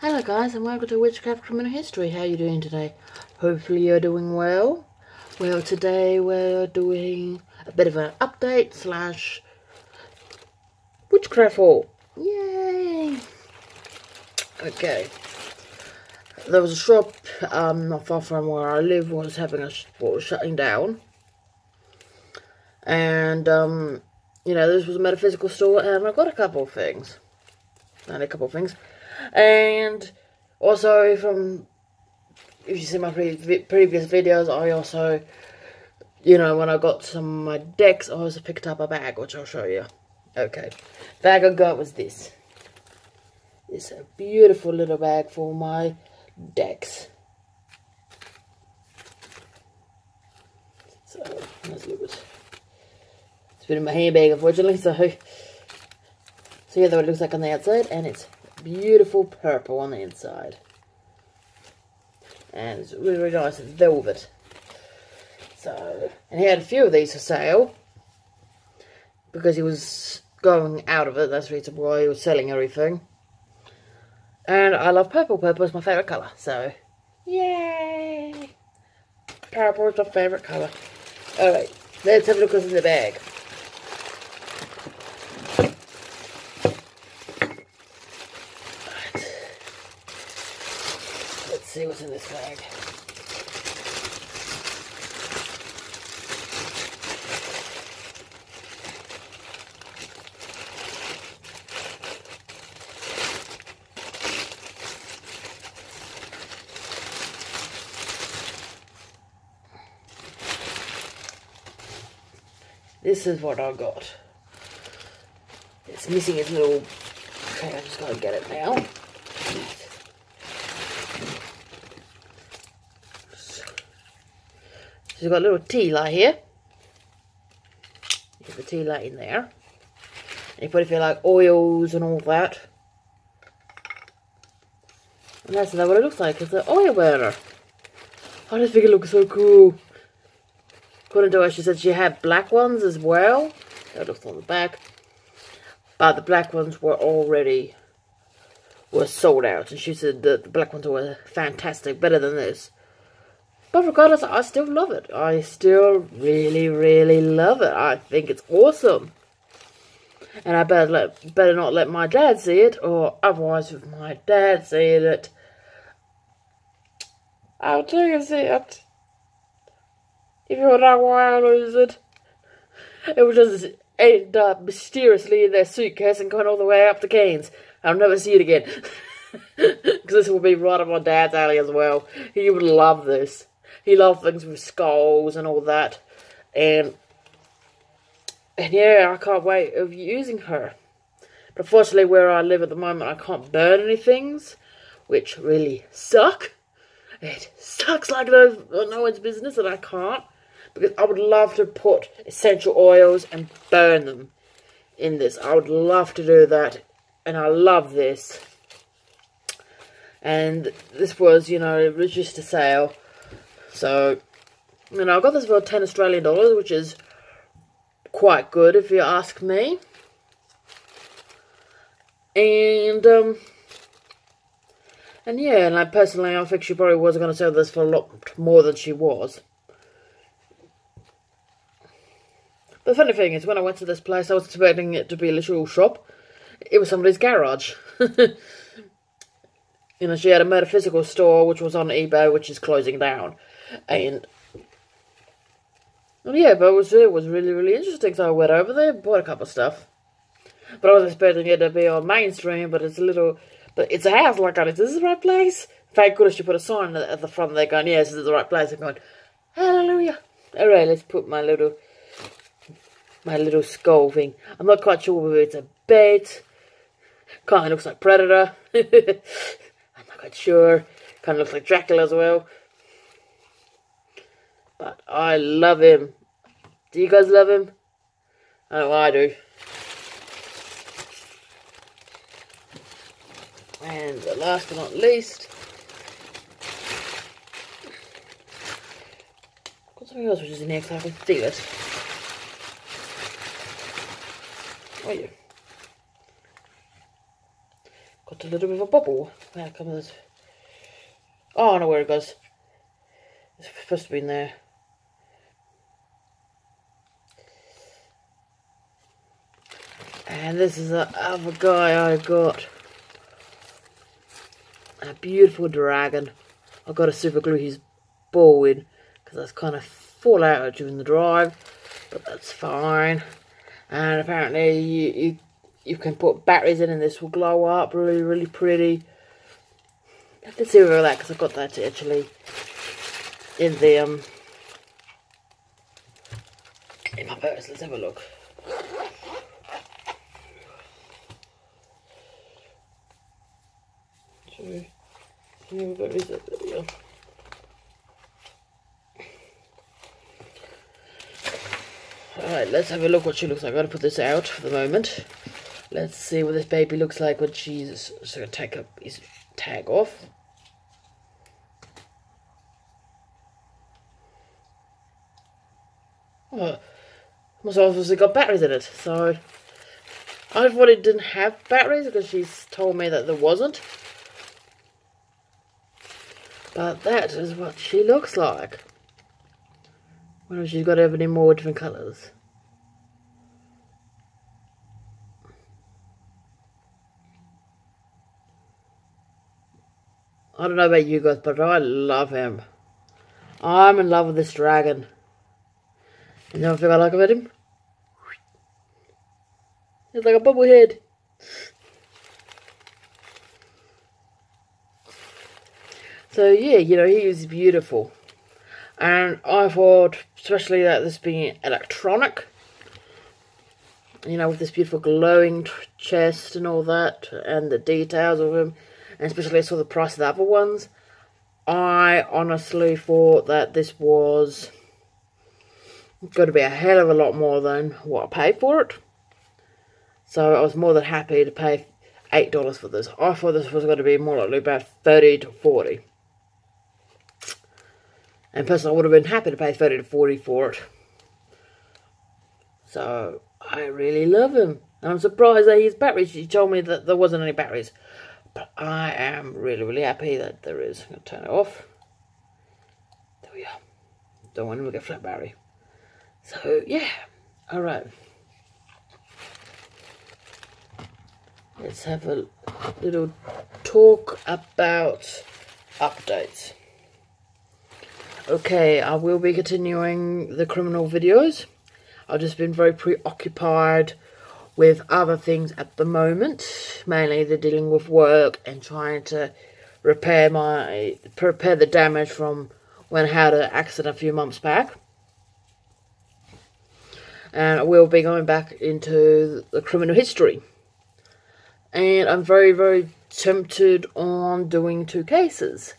Hello guys, and welcome to Witchcraft Criminal History. How are you doing today? Hopefully you're doing well. Well, today we're doing a bit of an update slash witchcraft haul. Yay! Okay. There was a shop not far from where I live was having was shutting down. And you know, this was a metaphysical store, and I got a couple of things. And also, from, if you see my previous videos, I also, you know, when I got some of my decks, I also picked up a bag, which I'll show you. Okay, the bag I got was this. It's a beautiful little bag for my decks. So, let's look at it. It's been in my handbag, unfortunately, so yeah, that's what it looks like on the outside, and it's beautiful purple on the inside. And it's really, really nice velvet. So, and he had a few of these for sale, because he was going out of it. That's the reason why he was selling everything. And I love purple. Purple is my favourite colour, so yay! Purple is my favourite colour. Alright, let's have a look what's in the bag. Let's see what's in this bag. This is what I got. It's missing its little... Okay, I just gotta get it now. So you've got a little tea light here. You put the tea light in there. And you put, if you like, oils and all that. And that's what it looks like. It's an oil burner. I just think it looks so cool. According to her, she said she had black ones as well. That looks on the back. But the black ones were sold out. And she said that the black ones were fantastic, better than this. But regardless, I still love it. I still really, really love it. I think it's awesome. And I better not let my dad see it, or otherwise with my dad seeing it, I'll take a see it. If you know why I lose it. It will just end up mysteriously in their suitcase and going all the way up to Cairns. I'll never see it again. Because this will be right up my dad's alley as well. He would love this. He loved things with skulls and all that. And yeah, I can't wait of using her. But unfortunately, where I live at the moment, I can't burn any things, which really suck. It sucks like no one's business that I can't. Because I would love to put essential oils and burn them in this. I would love to do that. And I love this. And this was, you know, it was just a sale. So, you know, I got this for 10 Australian dollars, which is quite good if you ask me. And yeah, and I think she probably was going to sell this for a lot more than she was. But the funny thing is, when I went to this place, I was expecting it to be a literal shop. It was somebody's garage. You know, she had a metaphysical store, which was on eBay, which is closing down. And yeah, but it was really, really interesting. So I went over there, bought a couple of stuff. But I was expecting it to be on mainstream, but it's a house like that. Is this the right place? Thank goodness you put a sign at the front there going, yes, this is the right place. I'm going, hallelujah. Alright, let's put my little skull thing. I'm not quite sure whether it's a bait. Kind of looks like Predator. I'm not quite sure. Kind of looks like Dracula as well. But I love him. Do you guys love him? I know I do. And last but not least, I've got something else which is in here because I can feel it. Oh yeah. Got a little bit of a bubble. Where comes this? Oh, I know where it goes. It's supposed to be in there. And this is the other guy I got. A beautiful dragon. I've got to super glue his ball in because that's kind of fall out during the drive, but that's fine. And apparently you can put batteries in and this will glow up really, really pretty. Let's see over that because I've got that actually in the in my purse. Let's have a look. So here there we go. Alright, let's have a look what she looks like. I'm going to put this out for the moment. Let's see what this baby looks like when she's going to take up his tag off. Oh, must have obviously got batteries in it. So I thought it didn't have batteries because she's told me that there wasn't. But that is what she looks like. I wonder if she's got any more different colours. I don't know about you guys, but I love him. I'm in love with this dragon. You know what I like about him? He's like a bubble head. So yeah, you know, he is beautiful. And I thought, especially that this being electronic, you know, with this beautiful glowing chest and all that, and the details of him, and especially I saw the price of the other ones, I honestly thought that this was going to be a hell of a lot more than what I paid for it. So I was more than happy to pay $8 for this. I thought this was going to be more likely about 30 to 40. And personally, I would have been happy to pay 30 to 40 for it. So, I really love him. And I'm surprised that his batteries, she told me that there wasn't any batteries. But I am really, really happy that there is. I'm going to turn it off. There we are. Don't want him to get flat battery. So, yeah. Alright. Let's have a little talk about updates. Okay, I will be continuing the criminal videos. I've just been very preoccupied with other things at the moment. Mainly the dealing with work and trying to repair the damage from when I had an accident a few months back. And I will be going back into the criminal history. And I'm very, very tempted on doing 2 cases.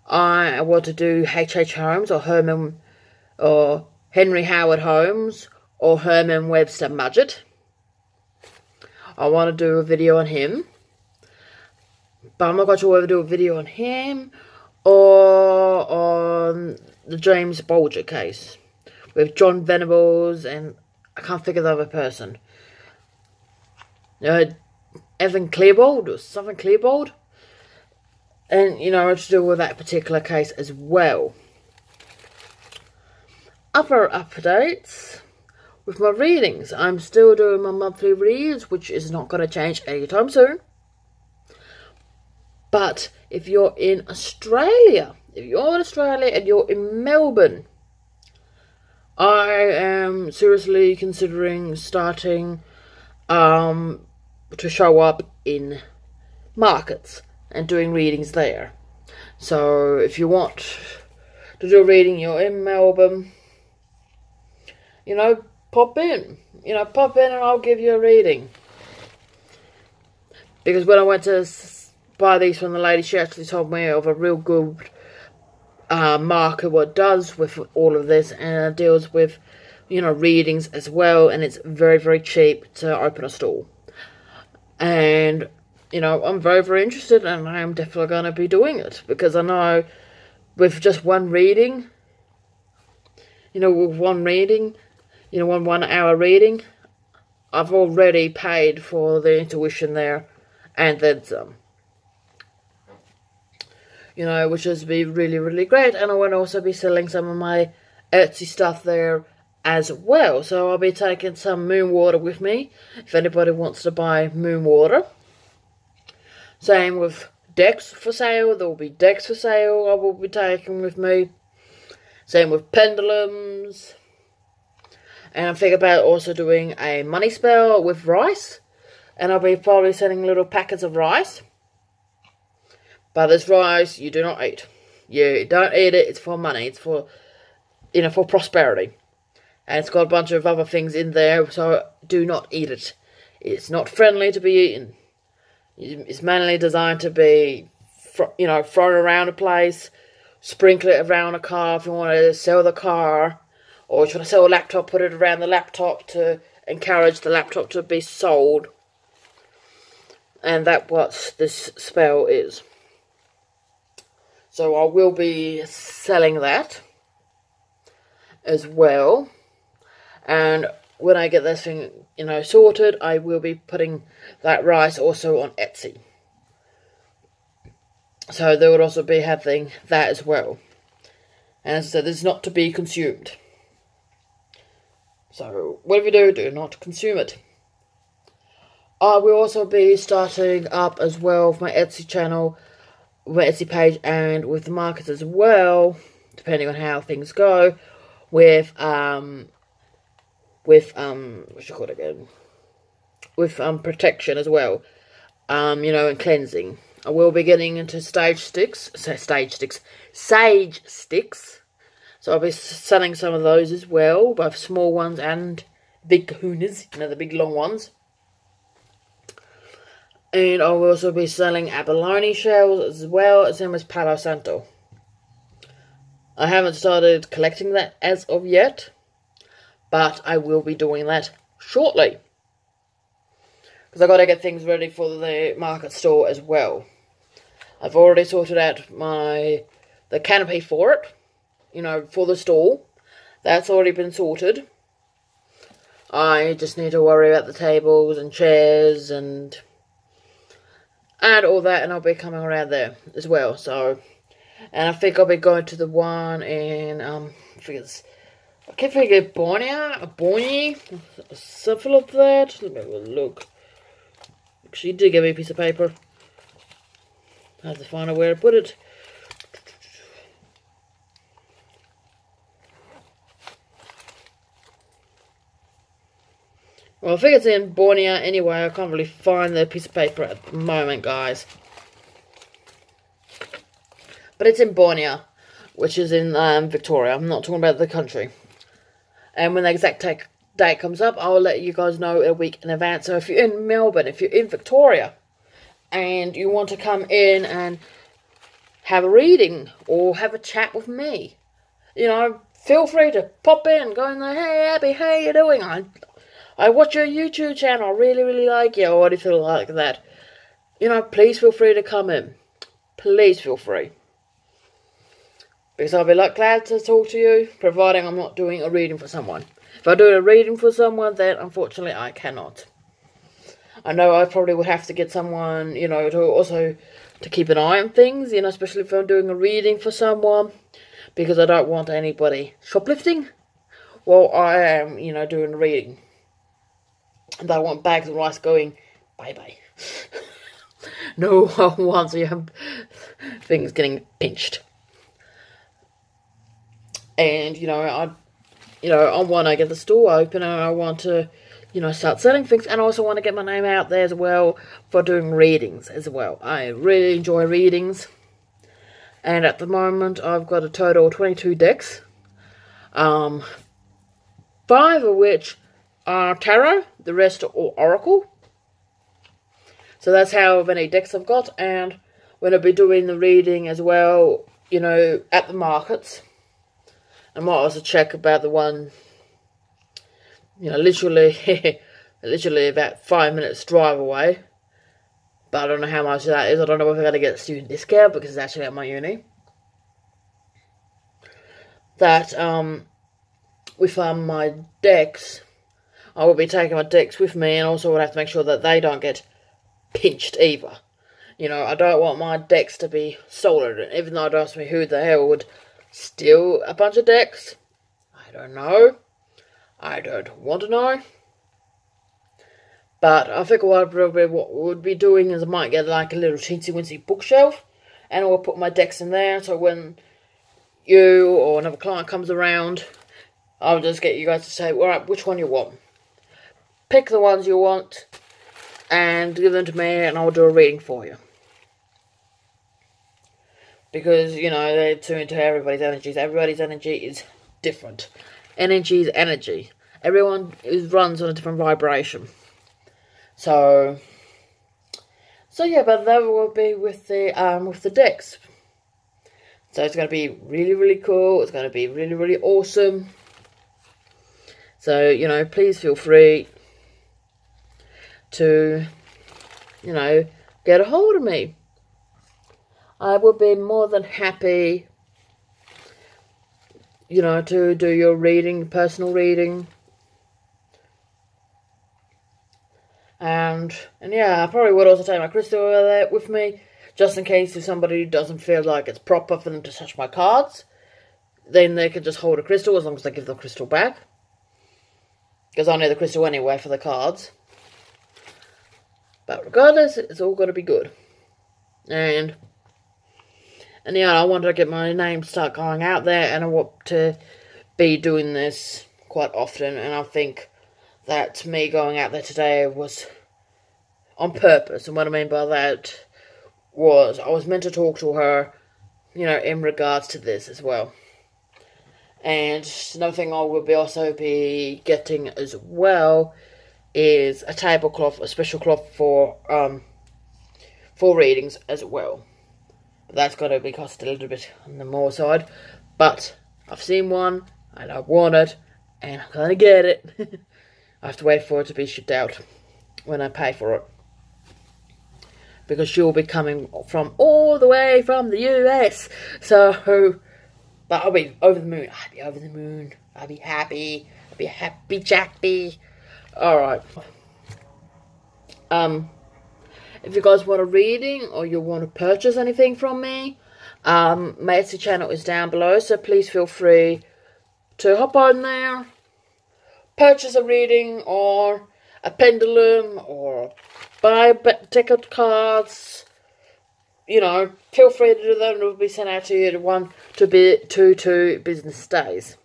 I want to do H.H. Holmes or Henry Howard Holmes or Herman Webster Mudgett. I want to do a video on him. But I'm not quite sure whether to do a video on him or on the James Bulger case with John Venables and I can't think of the other person. Evan Clearbold or something Clearbold. And, you know, to do with that particular case as well. Other updates with my readings. I'm still doing my monthly reads, which is not going to change anytime soon. But if you're in Australia, and you're in Melbourne, I am seriously considering starting to show up in markets and doing readings there. So if you want to do a reading, you're in Melbourne, you know, pop in. You know, pop in and I'll give you a reading. Because when I went to buy these from the lady, she actually told me of a real good marker what it does with all of this, and it deals with, you know, readings as well, and it's very, very cheap to open a stall. And you know, I'm very, very interested, and I am definitely going to be doing it, because I know with just one reading, you know, with one reading, you know, one hour reading, I've already paid for the intuition there, and then some. you know, which is be really, really great. And I will also be selling some of my Etsy stuff there as well. So I'll be taking some moon water with me if anybody wants to buy moon water. Same with decks for sale. There will be decks for sale I will be taking with me. Same with pendulums. And I'm thinking about also doing a money spell with rice. And I'll be probably selling little packets of rice. But this rice you do not eat. You don't eat it. It's for money. It's for, you know, for prosperity. And it's got a bunch of other things in there. So do not eat it. It's not friendly to be eaten. It's mainly designed to be, you know, thrown around a place. Sprinkle it around a car if you want to sell the car. Or if you want to sell a laptop, put it around the laptop to encourage the laptop to be sold. And that's what this spell is. So I will be selling that as well. And when I get this thing, you know, sorted, I will be putting that rice also on Etsy. So they would also be having that as well. And as I said, it's not to be consumed. So whatever you do, do not consume it. I will also be starting up as well with my Etsy channel, my Etsy page, and with the markets as well, depending on how things go, with what you call it again? With protection as well. You know, and cleansing. I will be getting into sage sticks. So sage sticks. So I'll be selling some of those as well, both small ones and big kahunas, you know, the big long ones. And I will also be selling abalone shells as well, same as Palo Santo. I haven't started collecting that as of yet, but I will be doing that shortly. Because I've got to get things ready for the market store as well. I've already sorted out the canopy for it, you know, for the stall. That's already been sorted. I just need to worry about the tables and chairs and all that, and I'll be coming around there as well. So, and I think I'll be going to the one in I can't forget Borneo, something like that. Let me have a look. She did give me a piece of paper. I have to find out where to put it. Well, I think it's in Borneo anyway. I can't really find the piece of paper at the moment, guys. But it's in Borneo, which is in Victoria. I'm not talking about the country. And when the exact date comes up, I'll let you guys know a week in advance. So if you're in Melbourne, if you're in Victoria, and you want to come in and have a reading or have a chat with me, you know, feel free to pop in, go in there, hey Abby, how you doing? I watch your YouTube channel, I really, really like you, or anything like that. You know, please feel free to come in. Please feel free. Because I'll be glad to talk to you, providing I'm not doing a reading for someone. If I do a reading for someone, then unfortunately I cannot. I know I probably would have to get someone, you know, to keep an eye on things, you know, especially if I'm doing a reading for someone, because I don't want anybody shoplifting while I am, you know, doing a reading. And I want bags of rice going bye-bye. No one wants things getting pinched. And, you know, I want to get the store open, and I want to, you know, start selling things, and I also want to get my name out there as well for doing readings as well. I really enjoy readings, and at the moment I've got a total of 22 decks, 5 of which are tarot, the rest are all oracle. So that's how many decks I've got, and when I'll be doing the reading as well, you know, at the markets, I might also check about the one, you know, literally about 5 minutes drive away. But I don't know how much that is. I don't know if I'm going to get a student discount because it's actually at my uni. That, with my decks, I will be taking my decks with me, and also I have to make sure that they don't get pinched either. You know, I don't want my decks to be solid. And even though it asks me who the hell would steal a bunch of decks, I don't know. I don't want to know. But I think what we'll be doing is I might get like a little teensy-weensy bookshelf, and I'll put my decks in there, so when you or another client comes around, I'll just get you guys to say, alright, which one you want. Pick the ones you want, and give them to me, and I'll do a reading for you. Because, you know, they're tuned to everybody's energies. Everybody's energy is different. Energy is energy. Everyone runs on a different vibration. So yeah, but that will be with the decks. So it's going to be really, really cool. It's going to be really, really awesome. So, you know, please feel free to, you know, get a hold of me. I would be more than happy, you know, to do your reading, personal reading. And yeah, I probably would also take my crystal there with me, just in case if somebody doesn't feel like it's proper for them to touch my cards, then they can just hold a crystal as long as they give the crystal back. Because I need the crystal anyway for the cards. But regardless, it's all going to be good. And yeah, I want to get my name start going out there, and I want to be doing this quite often. And I think that me going out there today was on purpose. And what I mean by that was I was meant to talk to her, you know, in regards to this as well. And another thing I will be also be getting as well is a tablecloth, a special cloth for readings as well. But that's got to be cost a little bit on the more side. But I've seen one, and I want it, and I'm going to get it. I have to wait for it to be shipped out when I pay for it. Because she'll be coming from all the way from the US. So, but I'll be over the moon. I'll be over the moon. I'll be happy. I'll be happy Jackby. Alright. If you guys want a reading or you want to purchase anything from me, my Etsy channel is down below. So please feel free to hop on there, purchase a reading or a pendulum or buy ticket cards. You know, feel free to do that, and it will be sent out to you in 2 business days.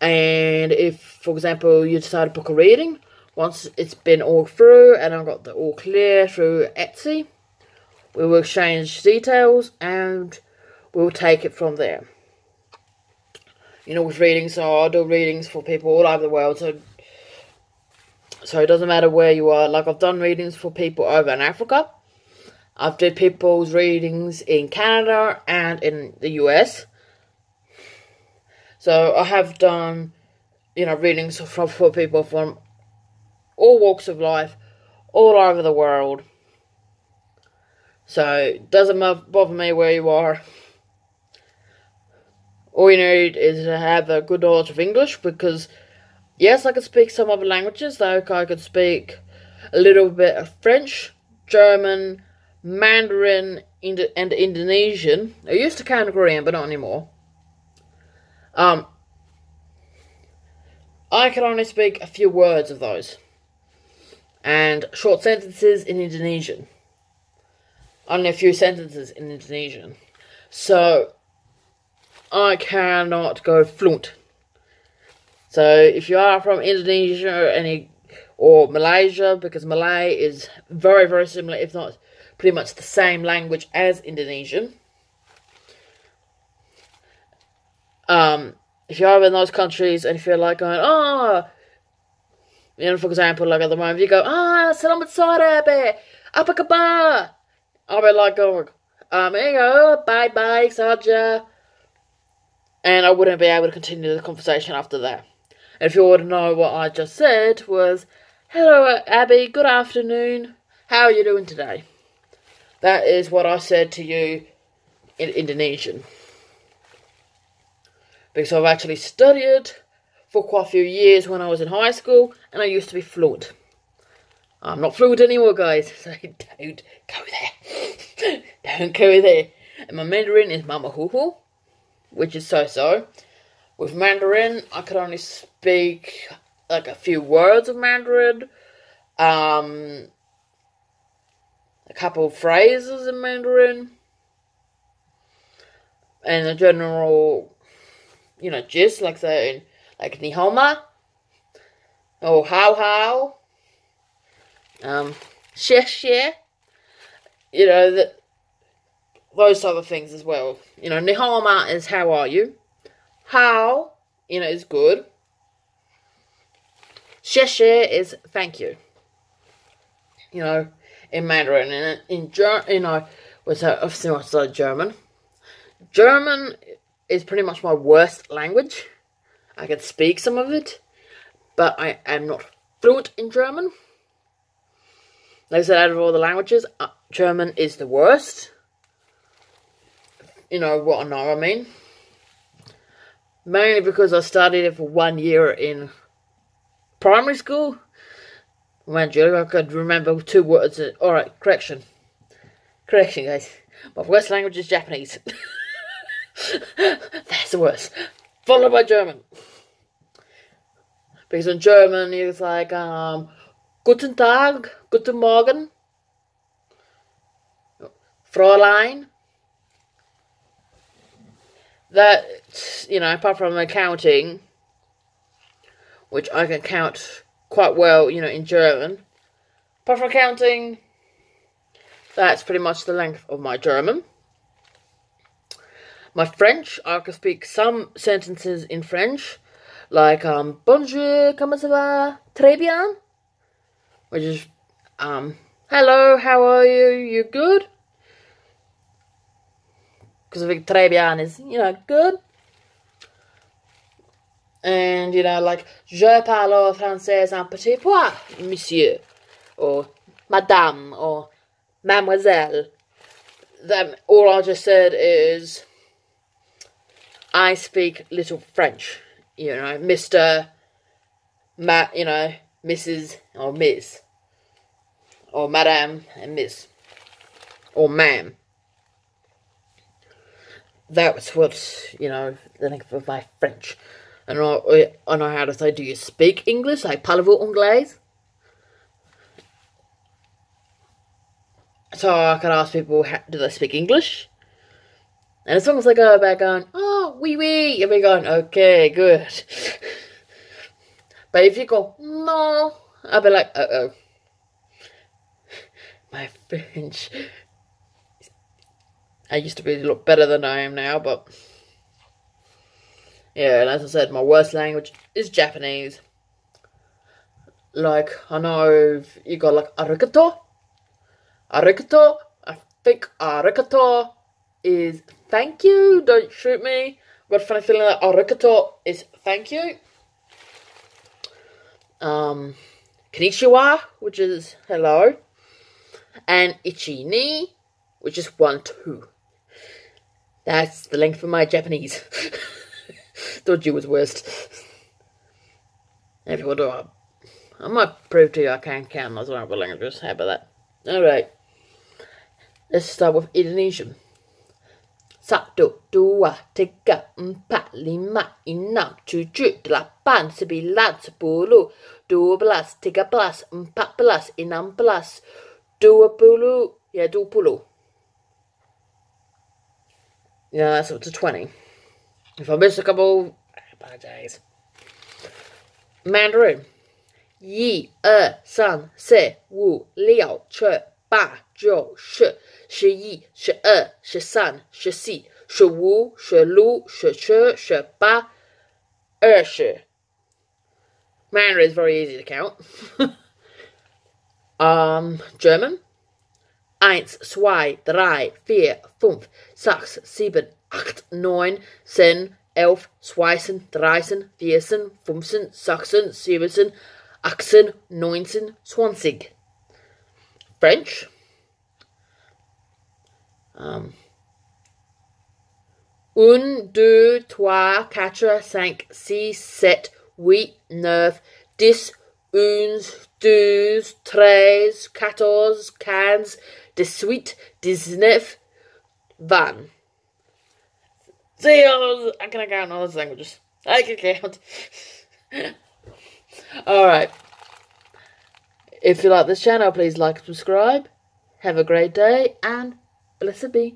And if, for example, you decide to book a reading, once it's been all through and I've got the all clear through Etsy, we will exchange details and we'll take it from there. You know, with readings, so I do readings for people all over the world, so it doesn't matter where you are. Like, I've done readings for people over in Africa. I've did people's readings in Canada and in the US. So I have done, you know, readings for people from all walks of life, all over the world. So it doesn't bother me where you are. All you need is to have a good knowledge of English, because yes, I can speak some other languages. Like, I could speak a little bit of French, German, Mandarin, and Indonesian. I used to count Korean, but not anymore. I can only speak a few words of those. And short sentences in Indonesian. Only a few sentences in Indonesian. So, I cannot go fluent. So, if you are from Indonesia or Malaysia, because Malay is very, very similar, if not pretty much the same language as Indonesian. If you're in those countries and you feel like going, you know, for example, like at the moment, you go, selamat sore, be, apa kabar? I'll be like going, bye-bye, saja. And I wouldn't be able to continue the conversation after that. And if you want to know what I just said was, hello, Abby, good afternoon. How are you doing today? That is what I said to you in Indonesian. Because I've actually studied for quite a few years when I was in high school, and I used to be fluent. I'm not fluent anymore, guys, so don't go there. Don't go there. And my Mandarin is Mama Hoo, which is so-so. With Mandarin, I could only speak like a few words of Mandarin, a couple of phrases in Mandarin, and the general, gist, like saying, like ni hao ma, or how, xie, those type of things as well. Ni hao ma is how are you? How, is good. Xie is thank you. In Mandarin. And in German, obviously I studied German. German is pretty much my worst language. I can speak some of it, but I am not fluent in German. Like I said, out of all the languages, German is the worst. What I mean. Mainly because I studied it for 1 year in primary school. Mind you, I could remember 2 words. Alright, correction, guys. My worst language is Japanese. That's the worst. Followed by German. Because in German, it's like, Guten Tag, Guten Morgen, Fräulein. That, apart from accounting, which I can count quite well, in German. Apart from counting, that's pretty much the length of my German. My French, I can speak some sentences in French, like, bonjour, comment ça va, très bien, which is, hello, how are you, you good? Because I think très bien is, good. And, like, je parle français un petit peu, monsieur, or madame, or mademoiselle. Then all I just said is, I speak little French. Mr., Mrs., or Miss, or madame and miss, or ma'am. That was what, the length of my French. And I know how to say, do you speak English? Like, parlez-vous anglais? So I can ask people, do they speak English? And as long as they go back going, oh, oui, you'll be going, okay, good. But if you go, no, I'll be like, uh-oh. My French. I used to be a lot better than I am now, but yeah, and as I said, my worst language is Japanese. Like, I know you got like arigato. Arigato, I think arigato is thank you, don't shoot me. I've got a funny feeling that arigato is thank you. Konnichiwa, which is hello. And ichi ni, which is 1, 2. That's the length of my Japanese. Thought you was worst. If you want to, I might prove to you I can count those other languages. How about that? Alright. Let's start with Indonesian. 1, 2, 3, 4, 5, 6, 7, 8, 9, 10, 11, 12, 13, 14, 16, 20, yeah, 20. Yeah, that's up to 20. If I miss a couple, I apologize. Mandarin. 1, 2, 3, 4, 5, 6, 7, 8, 9, 10, 11, 12, 13, 14, 15, 16, 17, 18, 19, 20. Mandarin is very easy to count. German. 1, 2, 3, 4, 5, 6, 7, 8, 9, 10, 11, 12, 13, 14, 15, 16, 17, 18, 19, 20. French. 1, 2, 3, 4, 5, 6, 7, 8, 9, 10, uns, dus, tres, quatorze, quinze, 18, 19, 20. See, I can count all those languages. I can count. Alright. If you like this channel, please like and subscribe. Have a great day, and blessed be.